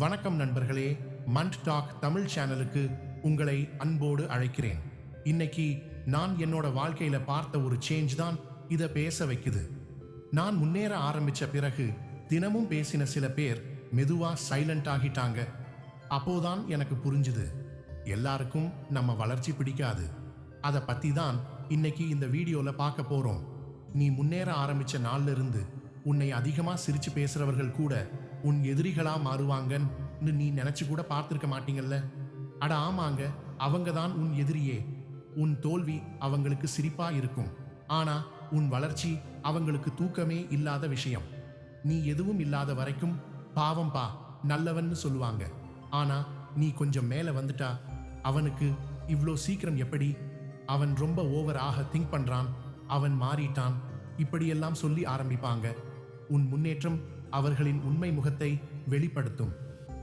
வணக்கம் நண்பர்களே, மண்ட் டாக் தமிழ் சேனலுக்கு உங்களை அன்போடு அழைக்கிறேன். இன்னைக்கு நான் என்னோட வாழ்க்கையில பார்த்த ஒரு சேஞ்ச் தான் இதை பேச வைக்குது. நான் முன்னேற ஆரம்பிச்ச பிறகு தினமும் பேசின சில பேர் மெதுவா சைலண்ட் ஆகிட்டாங்க. அப்போதான் எனக்கு புரிஞ்சுது, எல்லாருக்கும் நம்ம வளர்ச்சி பிடிக்காது. அதை பத்தி தான் இன்னைக்கு இந்த வீடியோல பார்க்க போறோம். நீ முன்னேற ஆரம்பிச்ச நாள்ல இருந்து உன்னை அதிகமா சிரிச்சு பேசுறவர்கள் கூட உன் எதிரிகளா மாறுவாங்கன்னு நீ நினைச்சு கூட பார்த்திருக்க மாட்டீங்கல்ல. அட ஆமாங்க, அவங்க தான் உன் எதிரியே. உன் தோல்வி அவங்களுக்கு சிரிப்பா இருக்கும், ஆனா உன் வளர்ச்சி அவங்களுக்கு தூக்கமே இல்லாத விஷயம். நீ எதுவும் இல்லாத வரைக்கும் பாவம் பா, நல்லவன்னு சொல்லுவாங்க. ஆனா நீ கொஞ்சம் மேல வந்துட்டா அவனுக்கு இவ்வளோ சீக்கிரம் எப்படி, அவன் ரொம்ப ஓவராக திங்க் பண்றான், அவன் மாறிட்டான், இப்படியெல்லாம் சொல்லி ஆரம்பிப்பாங்க. உன் முன்னேற்றம் அவர்களின் உண்மை முகத்தை வெளிப்படுத்தும்.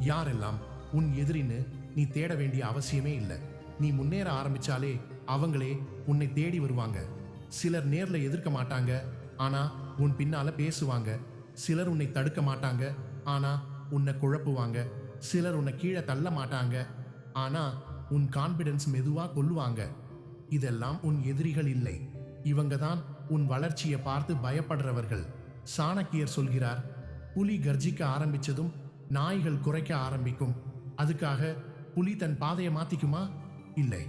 யாரெல்லாம் உன் எதிரின்னு நீ தேட வேண்டிய அவசியமே இல்லை. நீ முன்னேற ஆரம்பிச்சாலே அவங்களே உன்னை தேடி வருவாங்க. சிலர் நேர்ல எதிர்க்க மாட்டாங்க, ஆனா உன் பின்னால பேசுவாங்க. சிலர் உன்னை தடுக்க மாட்டாங்க, ஆனா உன்னை குழப்புவாங்க. சிலர் உன்னை கீழே தள்ள மாட்டாங்க, ஆனா உன் கான்பிடன்ஸ் மெதுவா கொல்லுவாங்க. இதெல்லாம் உன் எதிரிகள் இல்லை, இவங்க தான் உன் வளர்ச்சியை பார்த்து பயப்படுறவர்கள். சாணக்கியர் சொல்கிறார், புலி கர்ஜிக்க ஆரம்பிச்சதும் நாய்கள் குறைக்க ஆரம்பிக்கும். அதுக்காக புலி தன் பாதையை மாத்திக்குமா? இல்லை.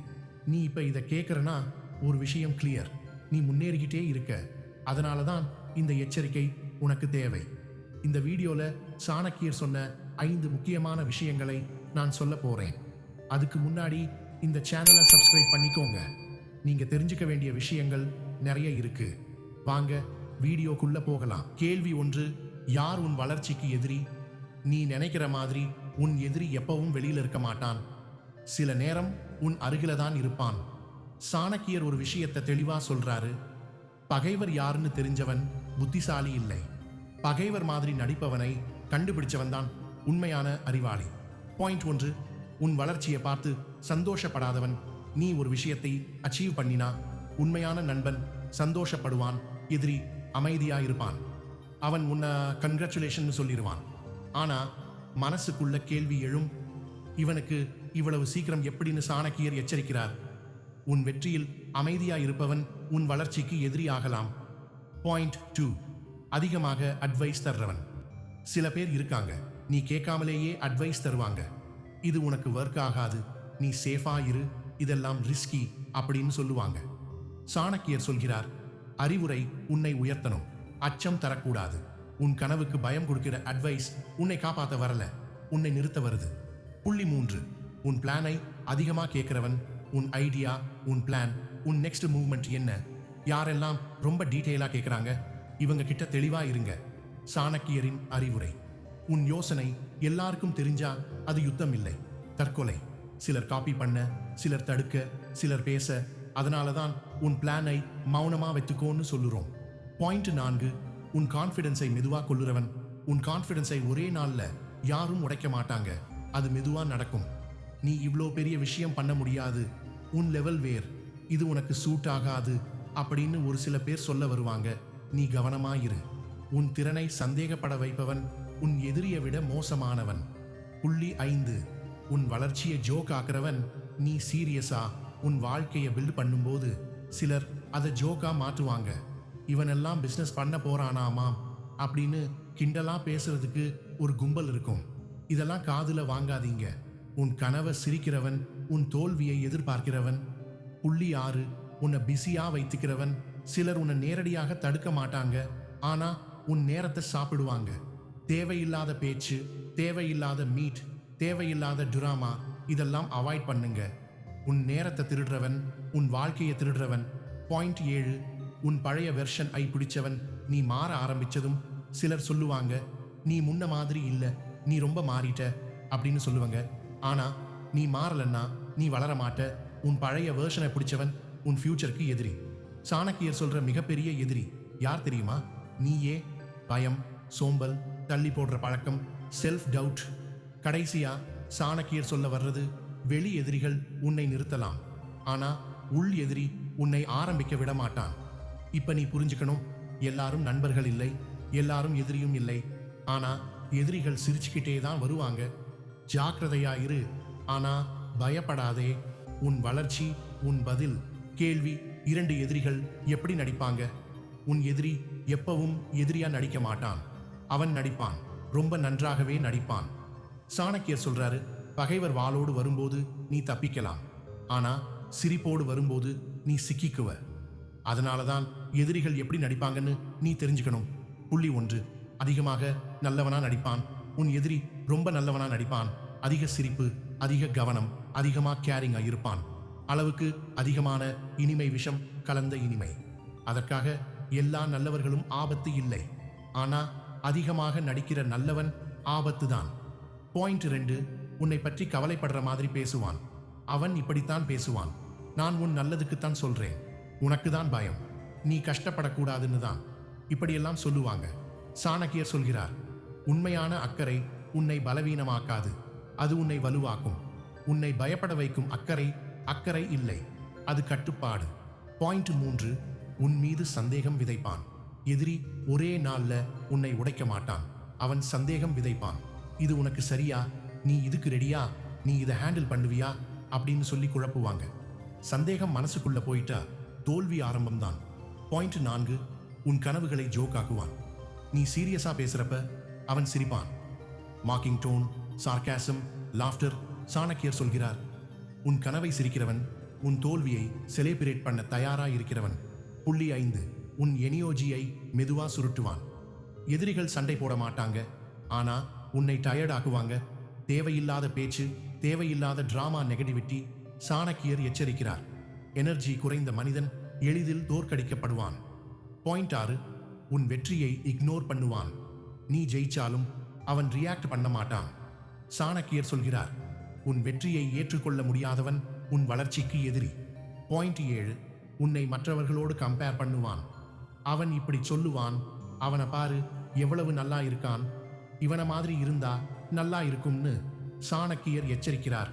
நீ இப்ப இதை கேட்கறனா ஒரு விஷயம் கிளியர், நீ முன்னேறிக்கிட்டே இருக்க. அதனால தான் இந்த எச்சரிக்கை உனக்கு தேவை. இந்த வீடியோல சாணக்கியர் சொன்ன 5 முக்கியமான விஷயங்களை நான் சொல்ல போறேன். அதுக்கு முன்னாடி இந்த சேனலை சப்ஸ்கிரைப் பண்ணிக்கோங்க. நீங்க தெரிஞ்சுக்க வேண்டிய விஷயங்கள் நிறைய இருக்கு. வாங்க வீடியோக்குள்ள போகலாம். கேள்வி 1, யார் உன் வளர்ச்சிக்கு எதிரி? நீ நினைக்கிற மாதிரி உன் எதிரி எப்பவும் வெளியில இருக்க மாட்டான். சில நேரம் உன் அருகில தான் இருப்பான். சாணக்கியர் ஒரு விஷயத்தை தெளிவா சொல்றாரு, பகைவர் யாருன்னு தெரிஞ்சவன் புத்திசாலி இல்லை, பகைவர் மாதிரி நடிப்பவனை கண்டுபிடிச்சவன் தான் உண்மையான அறிவாளி. பாயிண்ட் 1, உன் வளர்ச்சியை பார்த்து சந்தோஷப்படாதவன். நீ ஒரு விஷயத்தை அச்சீவ் பண்ணினா உண்மையான நண்பன் சந்தோஷப்படுவான், எதிரி அமைதியா இருப்பான். அவன் உன்னை கங்க்ராச்சுலேஷன் சொல்லிடுவான், ஆனா மனசுக்குள்ள கேள்வி எழும், இவனுக்கு இவ்வளவு சீக்கிரம் எப்படின்னு சாணக்கியர் எச்சரிக்கிறார். உன் வெற்றியில் அமைதியா இருப்பவன் உன் வளர்ச்சிக்கு எதிரி ஆகலாம். பாயிண்ட் 2, அதிகமாக அட்வைஸ் தர்றவன். சில பேர் இருக்காங்க, நீ கேட்காமலேயே அட்வைஸ் தருவாங்க. இது உனக்கு ஒர்க் ஆகாது, நீ சேஃபா இரு, இதெல்லாம் ரிஸ்கி அப்படின்னு சொல்லுவாங்க. சாணக்கியர் சொல்கிறார், அறிவுரை உன்னை உயர்த்தணும், அச்சம் தரக்கூடாது. உன் கனவுக்கு பயம் கொடுக்கிற அட்வைஸ் உன்னை காப்பாற்ற வரல, உன்னை நிறுத்த வருது. புள்ளி 3, உன் பிளானை அதிகமா கேட்கிறவன். உன் ஐடியா, உன் பிளான், உன் நெக்ஸ்ட் மூவ்மெண்ட் என்ன, யாரெல்லாம் ரொம்ப டீட்டெயிலா கேட்கிறாங்க, இவங்க கிட்ட தெளிவா இருங்க. சாணக்கியரின் அறிவுரை, உன் யோசனை எல்லாருக்கும் தெரிஞ்சா அது யுத்தம் இல்லை, தற்கொலை. சிலர் காப்பி பண்ண, சிலர் தடுக்க, சிலர் பேச. அதனால தான் உன் பிளானை மௌனமா வைத்துக்கோன்னு சொல்லுறோம். பாயிண்ட் 4, உன் கான்ஃபிடன்ஸை மெதுவா கொள்ளுறவன். உன் கான்ஃபிடன்ஸை ஒரே நாள்ல யாரும் உடைக்க மாட்டாங்க, அது மெதுவா நடக்கும். நீ இவ்வளோ பெரிய விஷயம் பண்ண முடியாது, உன் லெவல் வேர், இது உனக்கு சூட் ஆகாது அப்படின்னு ஒரு சில பேர் சொல்ல வருவாங்க. நீ கவனமாயிரு. உன் திறனை சந்தேகப்பட வைப்பவன் உன் எதிரியை விட மோசமானவன். புள்ளி 5, உன் வளர்ச்சியை ஜோக் ஆக்குறவன். நீ சீரியஸா உன் வாழ்க்கையை பில்ட் பண்ணும்போது சிலர் அதை ஜோக்கா மாற்றுவாங்க. இவனெல்லாம் பிஸ்னஸ் பண்ண போறானாமாம் அப்படின்னு கிண்டலா பேசுறதுக்கு ஒரு கும்பல் இருக்கும். இதெல்லாம் காதுல வாங்காதீங்க. உன் கனவை சிரிக்கிறவன் உன் தோல்வியை எதிர்பார்க்கிறவன். புள்ளி 6, உன்னை பிஸியா வைத்துக்கிறவன். சிலர் உன்னை நேரடியாக தடுக்க மாட்டாங்க, ஆனா உன் நேரத்தை சாப்பிடுவாங்க. தேவையில்லாத பேச்சு, தேவையில்லாத மீட், தேவையில்லாத ட்ராமா, இதெல்லாம் அவாய்ட் பண்ணுங்க. உன் நேரத்தை திருடுறவன் உன் வாழ்க்கையை திருடுறவன். பாயிண்ட் 7, உன் பழைய வெர்ஷன் ஐ பிடிச்சவன். நீ மாற ஆரம்பிச்சதும் சிலர் சொல்லுவாங்க, நீ முன்ன மாதிரி இல்லை, நீ ரொம்ப மாறிட்ட அப்படின்னு சொல்லுவாங்க. ஆனா நீ மாறலன்னா நீ வளர மாட்ட. உன் பழைய வெர்ஷனை பிடிச்சவன் உன் ஃபியூச்சருக்கு எதிரி. சாணக்கியர் சொல்ற மிகப்பெரிய எதிரி யார் தெரியுமா? நீயே. பயம், சோம்பல், தள்ளி போடுற பழக்கம், செல்ஃப் டவுட். கடைசியா சாணக்கியர் சொல்ல வர்றது, வெளி எதிரிகள் உன்னை நிறுத்தலாம், ஆனா உள் எதிரி உன்னை ஆரம்பிக்க விட மாட்டான். இப்ப நீ புரிஞ்சுக்கணும், எல்லாரும் நண்பர்கள் இல்லை, எல்லாரும் எதிரியும் இல்லை. ஆனா எதிரிகள் சிரிச்சுக்கிட்டே தான் வருவாங்க. ஜாக்கிரதையாயிரு, ஆனா பயப்படாதே. உன் வளர்ச்சி, உன் பதில். கேள்வி: 2 எதிரிகள் எப்படி நடிப்பாங்க? உன் எதிரி எப்பவும் எதிரியா நடிக்க மாட்டான். அவன் நடிப்பான், ரொம்ப நன்றாகவே நடிப்பான். சாணக்கியர் சொல்றாரு, பகைவர் வாளோடு வரும்போது நீ தப்பிக்கலாம், ஆனா சிரிப்போடு வரும்போது நீ சிக்கிக்குவ. அதனாலதான் எதிரிகள் எப்படி நடிப்பாங்கன்னு நீ தெரிஞ்சுக்கணும். புள்ளி 1: அதிகமாக நல்லவனா நடிப்பான். உன் எதிரி ரொம்ப நல்லவனா நடிப்பான். அதிக சிரிப்பு, அதிக கவனம், அதிகமா கேரிங்கா இருப்பான். அளவுக்கு அதிகமான இனிமை, விஷம் கலந்த இனிமை. அதற்காக எல்லா நல்லவர்களும் ஆபத்து இல்லை, ஆனா அதிகமாக நடிக்கிற நல்லவன் ஆபத்து தான். பாயிண்ட் 2: உன்னை பற்றி கவலைப்படுற மாதிரி பேசுவான். அவன் இப்படித்தான் பேசுவான், நான் உன் நல்லதுக்குத்தான் சொல்றேன், உனக்கு தான் பயம், நீ கஷ்டப்படக்கூடாதுன்னு தான் இப்படியெல்லாம் சொல்லுவாங்க. சாணக்கியர் சொல்கிறார், உண்மையான அக்கறை உன்னை பலவீனமாக்காது, அது உன்னை வலுவாக்கும். உன்னை பயப்பட வைக்கும் அக்கறை இல்லை, அது கட்டுப்பாடு. பாயிண்ட் 3: உன் மீது சந்தேகம் விதைப்பான். எதிரி ஒரே நாள்ல உன்னை உடைக்க மாட்டான், அவன் சந்தேகம் விதைப்பான். இது உனக்கு சரியா? நீ இதுக்கு ரெடியா? நீ இதை ஹேண்டில் பண்ணுவியா? அப்படின்னு சொல்லி குழப்புவாங்க. சந்தேகம் மனசுக்குள்ள போயிட்டா தோல்வி ஆரம்பம்தான். பாயிண்ட் 4: உன் கனவுகளை ஜோக் ஆக்குவான். நீ சீரியஸா பேசுறப்ப அவன் சிரிப்பான். Mocking tone, sarcasm, laughter. சாணக்கியர் சொல்கிறார், உன் கனவை சிரிக்கிறவன் உன் தோல்வியை செலிப்ரேட் பண்ண தயாரா இருக்கிறவன். புள்ளி 5: உன் எனியோஜியை மெதுவா சுருட்டுவான். எதிரிகள் சண்டை போட மாட்டாங்க, ஆனா உன்னை டயர்ட் ஆக்குவாங்க. தேவையில்லாத பேச்சு, தேவையில்லாத டிராமா, நெகட்டிவிட்டி. சாணக்கியர் எச்சரிக்கிறார், எனர்ஜி குறைந்த மனிதன் எளிதில் தோற்கடிக்கப்படுவான். பாயிண்ட் 6: உன் வெற்றியை இக்னோர் பண்ணுவான். நீ ஜெயிச்சாலும் அவன் ரியாக்ட் பண்ண மாட்டான். சாணக்கியர் சொல்கிறார், உன் வெற்றியை ஏற்றுக்கொள்ள முடியாதவன் உன் வளர்ச்சிக்கு எதிரி. பாயிண்ட் 7: உன்னை மற்றவர்களோடு கம்பேர் பண்ணுவான். அவன் இப்படி சொல்லுவான், அவனை பாரு எவ்வளவு நல்லா இருக்கான், இவனை மாதிரி இருந்தா நல்லா இருக்கும்னு. சாணக்கியர் எச்சரிக்கிறார்,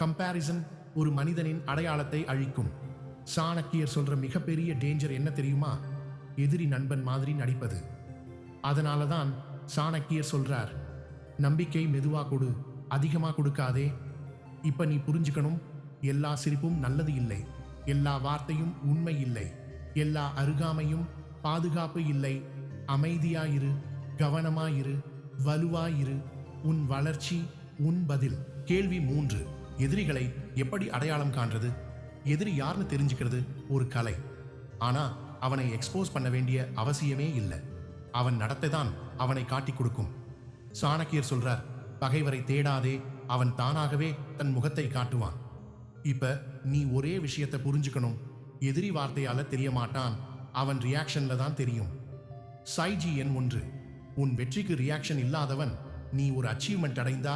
கம்பேரிசன் ஒரு மனிதனின் அடையாளத்தை அழிக்கும். சாணக்கியர் சொல்ற மிகப்பெரிய டேஞ்சர் என்ன தெரியுமா? எதிரி நண்பன் மாதிரி நடிப்பது. அதனாலதான் சாணக்கியர் சொல்றார், நம்பிக்கை மெதுவா கொடு, அதிகமா கொடுக்காதே. இப்ப நீ புரிஞ்சுக்கணும், எல்லா சிரிப்பும் நல்லது இல்லை, எல்லா வார்த்தையும் உண்மை இல்லை, எல்லா அருகாமையும் பாதுகாப்பு இல்லை. அமைதியாயிரு, கவனமாயிரு, வலுவாயிரு. உன் வளர்ச்சி, உன் பதில். கேள்வி 3: எதிரிகளை எப்படி அடையாளம் காண்றது? எதிரி யாருன்னு தெரிஞ்சுக்கிறது ஒரு கலை, ஆனா அவனை எக்ஸ்போஸ் பண்ண வேண்டிய அவசியமே இல்லை. அவன் நடத்தை தான் அவனை காட்டி கொடுக்கும். சாணக்கியர் சொல்றார், பகைவரை தேடாதே, அவன் தானாகவே தன் முகத்தை காட்டுவான். இப்ப நீ ஒரே விஷயத்தை புரிஞ்சுக்கணும், எதிரி வார்த்தையால தெரிய மாட்டான், அவன் ரியாக்ஷன்ல தான் தெரியும். சைஜி எண் 1: உன் வெற்றிக்கு ரியாக்ஷன் இல்லாதவன். நீ ஒரு அச்சீவ்மெண்ட் அடைந்தா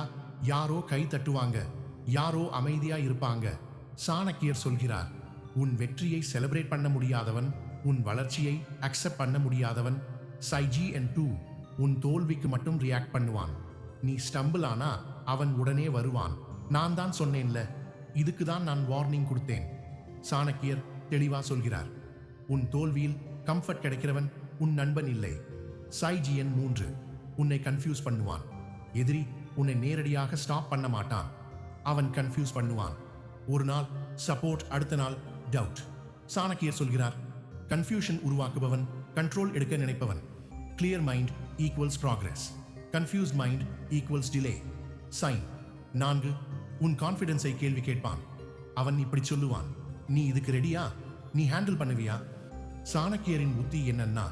யாரோ கை தட்டுவாங்க, யாரோ அமைதியா இருப்பாங்க. சாணக்கியர் சொல்கிறார், உன் வெற்றியை செலிப்ரேட் பண்ண முடியாதவன் உன் வளர்ச்சியை அக்செப்ட் பண்ண முடியாதவன். சைஜி எண் 2: உன் தோல்விக்கு மட்டும் ரியாக்ட் பண்ணுவான். நீ ஸ்டம்பிள் ஆனா அவன் உடனே வருவான். நான் தான் சொன்னேன்ல, இதுக்கு தான் நான் வார்னிங் கொடுத்தேன். சாணக்கியர் தெளிவா சொல்கிறார், உன் தோல்வியில் கம்ஃபர்ட் கிடைக்கிறவன் உன் நண்பன் இல்லை. சைஜி எண் 3: உன்னை கன்ஃபியூஸ் பண்ணுவான். எதிரி உன்னை நேரடியாக ஸ்டாப் பண்ண மாட்டான், அவன் கன்ஃபியூஸ் பண்ணுவான். ஒரு நாள் சப்போர்ட், அடுத்த நாள் டவுட். சாணக்கியர் சொல்கிறார், கன்ஃபியூஷன் உருவாக்குபவன் கண்ட்ரோல் எடுக்க நினைப்பவன். Clear mind equals progress, confused mind equals delay. Sign 4: உன் கான்ஃபிடன்ஸை கேள்வி கேட்பான். அவன் இப்படி சொல்லுவான், நீ இதுக்கு ரெடியா? நீ ஹேண்டில் பண்ணுவியா? சாணக்கியரின் புத்தி என்னன்னா,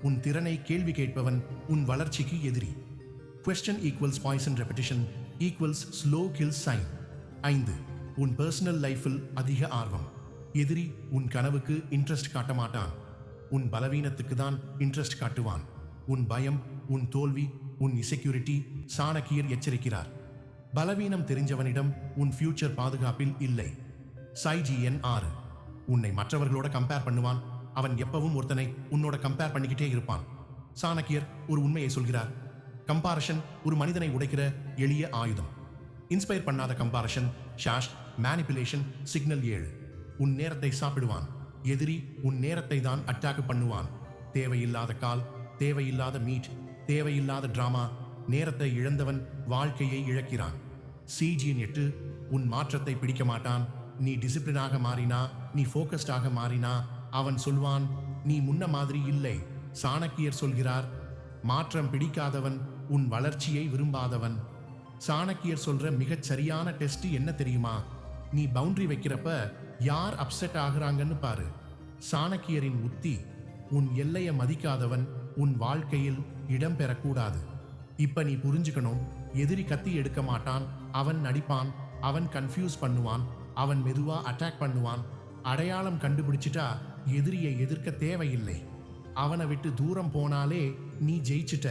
உன் திறனை கேள்வி கேட்பவன் உன் வளர்ச்சிக்கு எதிரி. Question equals poison repetition equals slow kill sign. 5: உன் பர்சனல் லைஃபில் அதிக ஆர்வம். எதிரி உன் கனவுக்கு இன்ட்ரெஸ்ட் காட்ட மாட்டான், உன் பலவீனத்துக்கு தான் இன்ட்ரெஸ்ட் காட்டுவான். உன் பயம், உன் தோல்வி, உன் இன்செக்யூரிட்டி. சாணக்கியர் எச்சரிக்கிறார், பலவீனம் தெரிஞ்சவனிடம் உன் ஃபியூச்சர் பாதுகாப்பில் இல்லை. சைஜி எண் 6: உன்னை மற்றவர்களோட கம்பேர் பண்ணுவான். அவன் எப்பவும் ஒருத்தனை உன்னோட கம்பேர் பண்ணிக்கிட்டே இருப்பான். சாணக்கியர் ஒரு உண்மையை சொல்கிறார், கம்பாரிஷன் ஒரு மனிதனை உடைக்கிற எளிய ஆயுதம். இன்ஸ்பயர் பண்ணாத கம்பாரிஷன் ஷாஷ், மேனிபுலேஷன். சிக்னல் 7: உன் நேரத்தை சாப்பிடுவான். எதிரி உன் நேரத்தை தான் அட்டாக் பண்ணுவான். தேவையில்லாத கால், தேவையில்லாத மீட், தேவையில்லாத டிராமா. நேரத்தை இழந்தவன் வாழ்க்கையை இழக்கிறான். சிஜியின் 8 உன் மாற்றத்தை பிடிக்க மாட்டான். நீ டிசிப்ளினாக மாறினா, நீ ஃபோக்கஸ்டாக மாறினா அவன் சொல்வான் நீ முன்ன மாதிரி இல்லை. சாணக்கியர் சொல்கிறார் மாற்றம் பிடிக்காதவன் உன் வளர்ச்சியை விரும்பாதவன். சாணக்கியர் சொல்ற மிகச் சரியான டெஸ்ட் என்ன தெரியுமா? நீ பவுண்டரி வைக்கிறப்ப யார் அப்செட் ஆகுறாங்கன்னு பாரு. சாணக்கியரின் உத்தி உன் எல்லையை மதிக்காதவன் உன் வாழ்க்கையில் இடம் பெறக்கூடாது. இப்ப நீ புரிஞ்சுக்கணும், எதிரி கத்தி எடுக்க மாட்டான், அவன் நடிப்பான், அவன் கன்ஃபியூஸ் பண்ணுவான், அவன் மெதுவா அட்டாக் பண்ணுவான். அடையாளம் கண்டுபிடிச்சிட்டா எதிரியை எதிர்க்க தேவையில்லை. அவனை விட்டு தூரம் போனாலே நீ ஜெயிச்சிட்ட.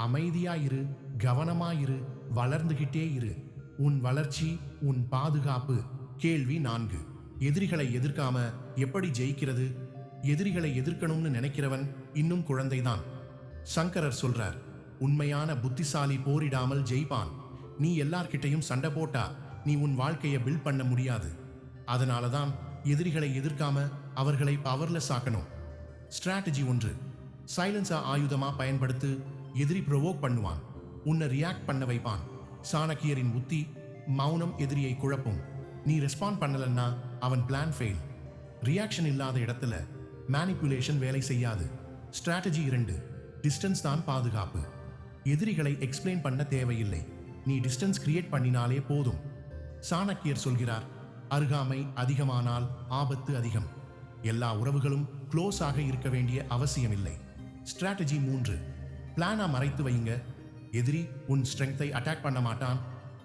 அமைதியா இரு, கவனமா இரு, வளர்ந்துகிட்டே இரு. உன் வளர்ச்சி உன் பாதுகாப்பு. கேள்வி 4. எதிரிகளை எதிர்க்காம எப்படி ஜெயிக்கிறது? எதிரிகளை எதிர்க்கணும்னு நினைக்கிறவன் இன்னும் குழந்தைதான். சங்கரர் சொல்றார் உண்மையான புத்திசாலி போரிடாமல் ஜெயிப்பான். நீ எல்லார்கிட்டையும் சண்டை போட்டா நீ உன் வாழ்க்கையை பில்ட் பண்ண முடியாது. அதனாலதான் எதிரிகளை எதிர்க்காம அவர்களை பவர்லெஸ் ஆக்கணும். ஸ்ட்ராட்டஜி 1. சைலன்ஸா ஆயுதமா பயன்படுத்து. எதிரி ப்ரொவோக் பண்ணுவான், உன்னை ரியாக்ட் பண்ண வைப்பான். சாணக்கியரின் உத்தி மௌனம் எதிரியை குழப்பும். நீ ரெஸ்பாண்ட் பண்ணலன்னா அவன் பிளான் ஃபெயில். ரியாக்ஷன் இல்லாத இடத்துல மேனிப்புலேஷன் வேலை செய்யாது. ஸ்ட்ராட்டஜி 2. டிஸ்டன்ஸ் தான் பாதுகாப்பு. எதிரிகளை எக்ஸ்பிளைன் பண்ண தேவையில்லை, நீ டிஸ்டன்ஸ் கிரியேட் பண்ணினாலே போதும். சாணக்கியர் சொல்கிறார் அருகாமை அதிகமானால் ஆபத்து அதிகம். எல்லா உறவுகளும் க்ளோஸ் ஆக இருக்க வேண்டிய அவசியமில்லை. ஸ்ட்ராட்டஜி 3. பிளானா மறைத்து வையுங்க. எதிரி உன் ஸ்ட்ரெங்தை அட்டாக் பண்ண மாட்டான்,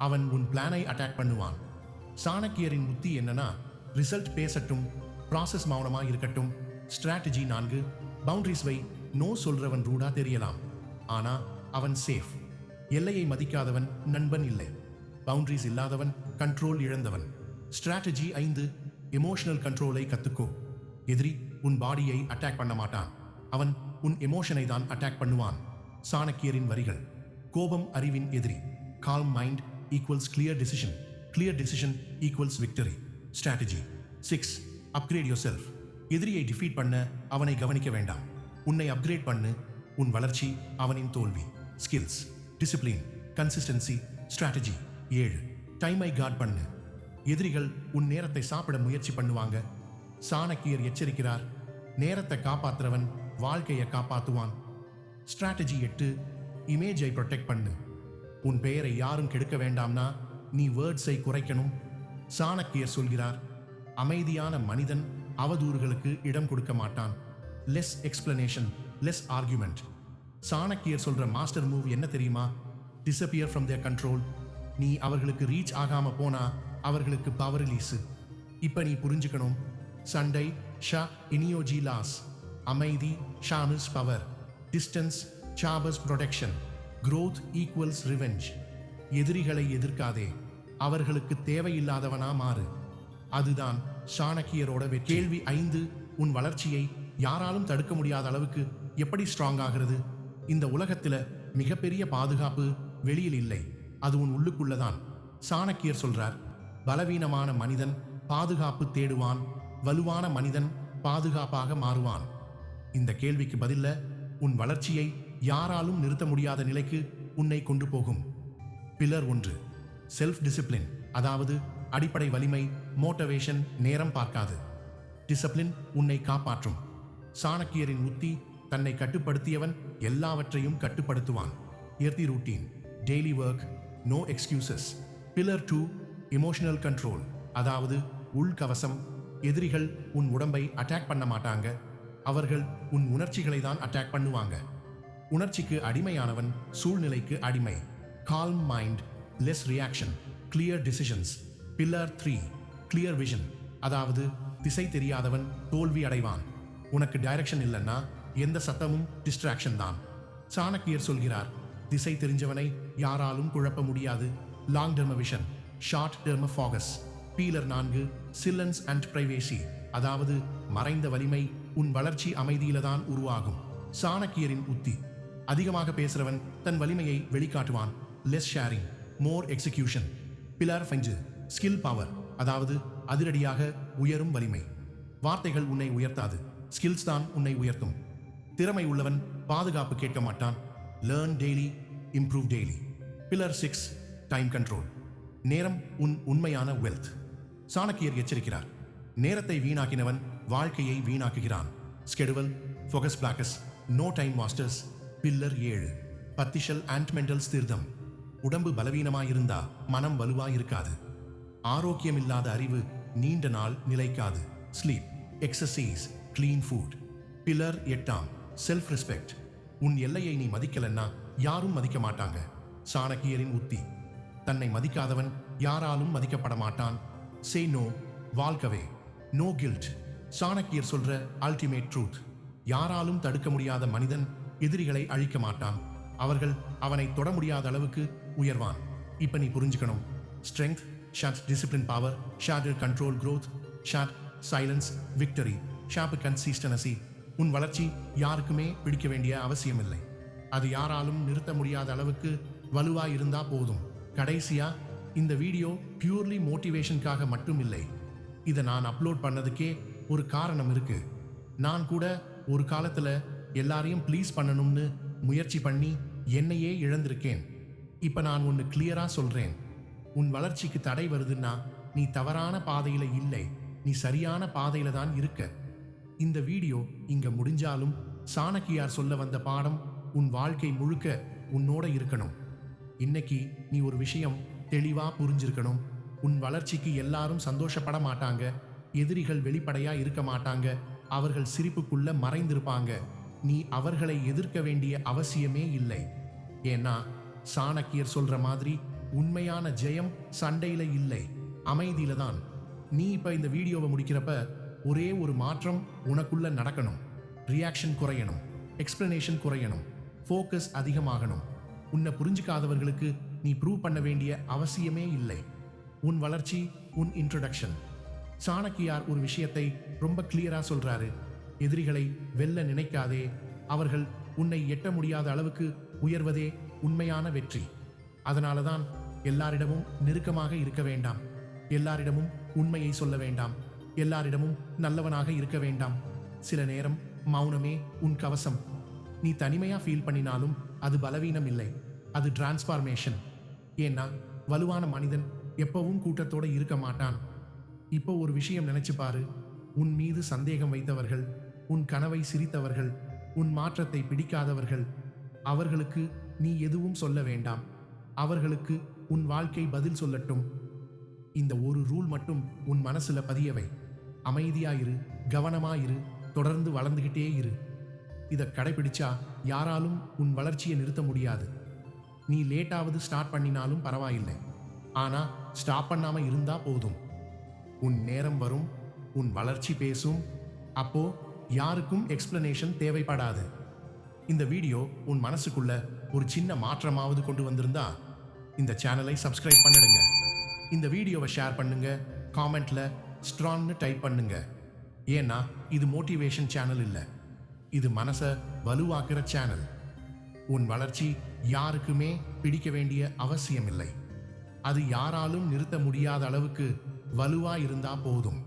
அவன் உன் பிளானை அட்டாக் பண்ணுவான். சாணக்கியரின் உத்தி என்னன்னா ரிசல்ட் பேசட்டும், ப்ராசஸ் மௌனமா இருக்கட்டும். ஸ்ட்ராட்டஜி 4. பவுண்டரிஸ் வை. நோ சொல்றவன் ரூடா தெரியலாம், ஆனா அவன் சேஃப். எல்லையை மதிக்காதவன் நண்பன் இல்லை. பவுண்டரிஸ் இல்லாதவன் கண்ட்ரோல் இழந்தவன். ஸ்ட்ராட்டஜி 5. எமோஷனல் கண்ட்ரோலை கத்துக்கோ. எதிரி உன் பாடியை அட்டாக் பண்ண மாட்டான், அவன் உன் எமோஷனை தான் அட்டாக் பண்ணுவான். சாணக்கியரின் வரிகள் கோபம் அறிவின் எதிரி. Calm mind equals clear decision, clear decision equals victory. Strategy 6. Upgrade your self. எதிரியை டிஃபீட் பண்ண அவனை கவனிக்க வேண்டாம், உன்னை அப்கிரேட் பண்ணு. உன் வளர்ச்சி அவனின் தோல்வி. Skills, discipline, consistency. ஸ்ட்ராட்டஜி 7. டைமை கார்ட் பண்ணு. எதிரிகள் உன் நேரத்தை சாப்பிட முயற்சி பண்ணுவாங்க. சாணக்கியர் எச்சரிக்கிறார் நேரத்தை காப்பாத்துறவன் வாழ்க்கையை காப்பாத்துவான். ஸ்ட்ராட்டஜி 8. இமேஜை ப்ரொடெக்ட் பண்ணு. உன் பெயரை யாரும் கெடுக்க வேண்டாம்னா நீ வேர்ட்ஸை குறைக்கணும். சாணக்கியர் சொல்கிறார் அமைதியான மனிதன் அவதூறுகளுக்கு இடம் கொடுக்க மாட்டான். Less explanation, less argument. சாணக்கியர் சொல்ற மாஸ்டர் மூவ் என்ன தெரியுமா? Disappear from their control. நீ அவர்களுக்கு ரீச் ஆகாம போனா அவர்களுக்கு பவர் ரிலீஸ். இப்ப நீ புரிஞ்சுக்கணும், சண்டை ஷா இனியோஜி லாஸ், அமைதி ஷாமிஸ் பவர், டிஸ்டன்ஸ் சாபஸ் ப்ரொடெக்ஷன், growth ஈக்குவல்ஸ் ரிவெஞ்ச். எதிரிகளை எதிர்க்காதே, அவர்களுக்கு தேவையில்லாதவனா மாறு. அதுதான் சாணக்கியரோட கேள்வி 5. உன் வளர்ச்சியை யாராலும் தடுக்க முடியாத அளவுக்கு எப்படி ஸ்ட்ராங் ஆகிறது? இந்த உலகத்துல மிகப்பெரிய பாதுகாப்பு வெளியில் இல்லை, அது உன் உள்ளுக்குள்ளதான். சாணக்கியர் சொல்றார் பலவீனமான மனிதன் பாதுகாப்பு தேடுவான், வலுவான மனிதன் பாதுகாப்பாக மாறுவான். இந்த கேள்விக்கு பதில்ல உன் வளர்ச்சியை யாராலும் நிறுத்த முடியாத நிலைக்கு உன்னை கொண்டு போகும். பில்லர் 1. செல்ஃப் டிசிப்ளின், அதாவது அடிப்படை வலிமை. மோட்டிவேஷன் நேரம் பார்க்காது, டிசிப்ளின் உன்னை காப்பாற்றும். சாணக்கியரின் உத்தி தன்னை கட்டுப்படுத்தியவன் எல்லாவற்றையும் கட்டுப்படுத்துவான். எர்தி routine, daily work, no excuses. Pillar 2. Emotional control, அதாவது உள்கவசம். எதிரிகள் உன் உடம்பை அட்டாக் பண்ண மாட்டாங்க, அவர்கள் உன் உணர்ச்சிகளை தான் அட்டாக் பண்ணுவாங்க. உணர்ச்சிக்கு அடிமையானவன் சூழ்நிலைக்கு அடிமை. Calm mind, less reaction, clear decisions. Pillar 3. Clear vision, அதாவது திசை தெரியாதவன் தோல்வி அடைவான். உனக்கு டைரக்ஷன் இல்லைன்னா எந்த சத்தமும் டிஸ்ட்ராக்ஷன் தான். சாணக்கியர் சொல்கிறார் திசை தெரிஞ்சவனை யாராலும் குழப்ப முடியாது. Long term vision, short term focus. Pillar 4. Silence and privacy, அதாவது மறைந்த வலிமை. உன் வளர்ச்சி அமைதியில தான் உருவாகும். சாணக்கியரின் உத்தி அதிகமாக பேசுறவன் தன் வலிமையை வெளிக்காட்டுவான். லெஸ் ஷேரிங், மோர் எக்ஸிகியூஷன். பில்லர் 5. ஸ்கில் பவர், அதாவது அதிரடியாக உயரும் வலிமை. வார்த்தைகள் உன்னை உயர்த்தாது, ஸ்கில்ஸ் தான் உன்னை உயர்த்தும். திறமை உள்ளவன் பாதுகாப்பு கேட்க மாட்டான். Learn daily, improve daily. Pillar 6. Time control, நேரம் உன் உண்மையான வெல்த். சாணக்கியர் எச்சரிக்கிறார், நேரத்தை வீணாக்கினவன் வாழ்க்கையை வீணாக்குகிறான். Schedule, focus blocks, no time masters. Pillar 7. Physical and mental strength. உடம்பு பலவீனமாயிருந்தா மனம் வலுவாயிருக்காது. ஆரோக்கியமில்லாத அறிவு நீண்ட நாள் நிலைக்காது. Sleep, exercise, clean food. Pillar 8. Self respect. உன் எல்லையை நீ மதிக்கலன்னா யாரும் மதிக்க மாட்டாங்க. சாணக்கியரின் உத்தி, தன்னை மதிக்காதவன் யாராலும் மதிக்கப்பட மாட்டான். சே நோ, வாழ்க்கவே. No guilt. சாணக்கியர் சொல்ற அல்டிமேட் ட்ரூத். யாராலும் தடுக்க முடியாத மனிதன் எதிரிகளை அழிக்க மாட்டான். அவர்கள் அவனை தொட முடியாத அளவுக்கு உயர்வான். இப்ப நீ புரிஞ்சுக்கணும். Strength, shot discipline power, shot control growth, shot silence victory, shop consistency. உன் வளர்ச்சி யாருக்குமே பிடிக்க வேண்டிய அவசியம் இல்லை. அது யாராலும் நிறுத்த முடியாத அளவுக்கு வலுவா இருந்தா போதும். கடைசியா, இந்த வீடியோ பியூர்லி மோட்டிவேஷனுக்காக மட்டும் இல்லை. இதை நான் அப்லோட் பண்ணதுக்கே ஒரு காரணம் இருக்கு. நான் கூட ஒரு காலத்துல எல்லாரையும் ப்ளீஸ் பண்ணணும்னு முயற்சி பண்ணி என்னையே இழந்திருக்கேன். இப்ப நான் ஒன்னு கிளியரா சொல்றேன். உன் வளர்ச்சிக்கு தடை வருதுன்னா நீ தவறான பாதையில இல்லை, நீ சரியான பாதையில தான் இருக்க. இந்த வீடியோ இங்க முடிஞ்சாலும் சாணக்கியார் சொல்ல வந்த பாடம் உன் வாழ்க்கை முழுக்க உன்னோட இருக்கணும். இன்னைக்கு நீ ஒரு விஷயம் தெளிவா புரிஞ்சிருக்கணும். உன் வளர்ச்சிக்கு எல்லாரும் சந்தோஷப்பட மாட்டாங்க. எதிரிகள் வெளிப்படையா இருக்க மாட்டாங்க. அவர்கள் சிரிப்புக்குள்ள மறைந்திருப்பாங்க. நீ அவர்களை எதிர்க்க வேண்டிய அவசியமே இல்லை. ஏன்னா சாணக்கியர் சொல்ற மாதிரி உண்மையான ஜெயம் சண்டையில இல்லை, அமைதியில தான். நீ இப்ப இந்த வீடியோவை முடிக்கிறப்ப ஒரே ஒரு மாற்றம் உனக்குள்ள நடக்கணும். ரியாக்ஷன் குறையணும், எக்ஸ்பிளனேஷன் குறையணும், ஃபோக்கஸ் அதிகமாகணும். உன்னை புரிஞ்சுக்காதவர்களுக்கு நீ ப்ரூவ் பண்ண வேண்டிய அவசியமே இல்லை. உன் வளர்ச்சி உன் இன்ட்ரோடக்ஷன். சாணக்கியார் ஒரு விஷயத்தை ரொம்ப கிளியரா சொல்றாரு. எதிரிகளை வெல்ல நினைக்காதே, அவர்கள் உன்னை எட்ட முடியாத அளவுக்கு உயர்வதே உண்மையான வெற்றி. அதனாலதான் எல்லாரிடமும் நெருக்கமாக இருக்க வேண்டாம், எல்லாரிடமும் உண்மையை சொல்ல வேண்டாம், எல்லாரிடமும் நல்லவனாக இருக்க வேண்டாம். சில நேரம் மௌனமே உன் கவசம். நீ தனிமையா ஃபீல் பண்ணினாலும் அது பலவீனம் இல்லை, அது டிரான்ஸ்ஃபார்மேஷன். ஏன்னா வலுவான மனிதன் எப்பவும் கூட்டத்தோட இருக்க மாட்டான். இப்போ ஒரு விஷயம் நினைச்சு பாரு. உன் மீது சந்தேகம் வைத்தவர்கள், உன் கனவை சிரித்தவர்கள், உன் மாற்றத்தை பிடிக்காதவர்கள், அவர்களுக்கு நீ எதுவும் சொல்ல வேண்டாம். அவர்களுக்கு உன் வாழ்க்கை பதில் சொல்லட்டும். இந்த ஒரு ரூல் மட்டும் உன் மனசுல பதியவை. அமைதியாயிரு, கவனமாயிரு, தொடர்ந்து வளர்ந்துகிட்டே இரு. இதை கடைபிடிச்சா யாராலும் உன் வளர்ச்சியை நிறுத்த முடியாது. நீ லேட்டாவது ஸ்டார்ட் பண்ணினாலும் பரவாயில்லை, ஆனா ஸ்டாப் பண்ணாம இருந்தா போதும். உன் நேரம் வரும், உன் வளர்ச்சி பேசும். அப்போ யாருக்கும் எக்ஸ்பிளனேஷன் தேவைப்படாது. இந்த வீடியோ உன் மனசுக்குள்ள ஒரு சின்ன மாற்றமாவது கொண்டு வந்திருந்தா இந்த சேனலை சப்ஸ்கிரைப் பண்ணிடுங்க. இந்த வீடியோவை ஷேர் பண்ணுங்க, காமெண்ட்ல ஸ்ட்ராங்னு டைப் பண்ணுங்க. ஏன்னா இது மோட்டிவேஷன் சேனல் இல்லை, இது மனசை வலுவாக்குற சேனல். உன் வளர்ச்சி யாருக்குமே பிடிக்க வேண்டிய அவசியம் இல்லை. அது யாராலும் நிறுத்த முடியாத அளவுக்கு வலுவா இருந்தா போதும்.